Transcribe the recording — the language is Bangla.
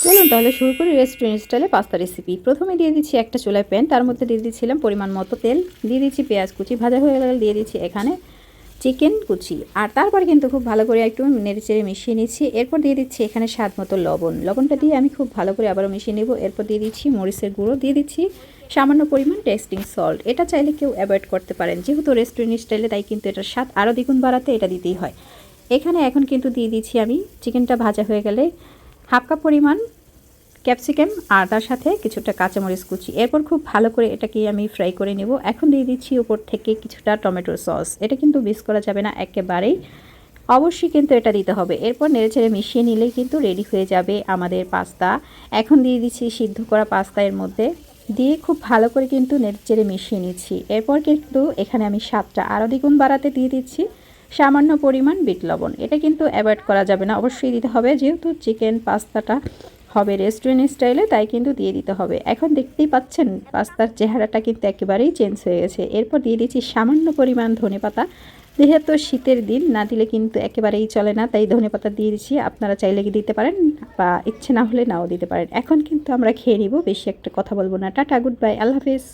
চলুন তাহলে শুরু করি রেস্টুরেন্ট স্টাইলে পাস্তা রেসিপি। প্রথমে দিয়ে দিচ্ছি একটা চুলায় প্যান, তার মধ্যে দিয়ে দিচ্ছিলাম পরিমাণ মতো তেল, দিয়ে দিচ্ছি পেঁয়াজ কুচি, ভাজা হয়ে গেলে দিয়ে দিচ্ছি এখানে চিকেন কুচি, আর তারপর কিন্তু খুব ভালো করে একটু নেড়েচেড়ে মিশিয়ে নিচ্ছি। এরপর দিয়ে দিচ্ছি এখানে স্বাদ মতো লবণটা দিয়ে আমি খুব ভালো করে আবারও মিশিয়ে নেব। এরপর দিয়ে দিচ্ছি মরিচের গুঁড়ো, দিয়ে দিচ্ছি সামান্য পরিমাণ টেস্টিং সল্ট। এটা চাইলে কেউ অ্যাভয়েড করতে পারেন, যেহেতু রেস্টুরেন্ট স্টাইলে তাই কিন্তু এটার স্বাদ আরও দ্বিগুণ বাড়াতে এটা দিতেই হয়। এখানে এখন কিন্তু দিয়ে দিচ্ছি আমি চিকেনটা ভাজা হয়ে গেলে হাফ কাপ পরিমাণ ক্যাপসিকাম আর তার সাথে কিছুটা কাঁচামরিচ কুচি। এরপর খুব ভালো করে এটাকে আমি ফ্রাই করে নেব। এখন দিয়ে দিচ্ছি উপর থেকে কিছুটা টমেটো সস, এটা কিন্তু মিস করা যাবে না একেবারেই, অবশ্যই কিন্তু এটা দিতে হবে। এরপর নেড়েচেড়ে মিশিয়ে নিলেই কিন্তু রেডি হয়ে যাবে আমাদের পাস্তা। এখন দিয়ে দিচ্ছি সিদ্ধ করা পাস্তা এর মধ্যে দিয়ে খুব ভালো করে কিন্তু নেড়েচেড়ে মিশিয়ে নিচ্ছি। এরপর কিন্তু এখানে আমি স্বাদটা আরও দ্বিগুণ বাড়াতে দিয়ে দিচ্ছি সামান্য পরিমাণ বিট লবণ। এটা কিন্তু অ্যাভয়েড করা যাবে না, অবশ্যই দিতে হবে, যেহেতু চিকেন পাস্তাটা হবে রেস্টুরেন্ট স্টাইলে তাই কিন্তু দিয়ে দিতে হবে। এখন দেখতেই পাচ্ছেন পাস্তার চেহারাটা কিন্তু একেবারেই চেঞ্জ হয়ে গেছে। এরপর দিয়ে দিচ্ছি সামান্য পরিমাণ ধনেপাতা, যেহেতু শীতের দিন না দিলে কিন্তু একেবারেই চলে না, তাই ধনেপাতা দিয়ে দিচ্ছি। আপনারা চাইলে কি দিতে পারেন বা ইচ্ছে না হলে নাও দিতে পারেন। এখন কিন্তু আমরা খেয়ে নিব, বেশি একটা কথা বলবো না। টাটা, গুড বাই, আল্লাহ হাফেজ।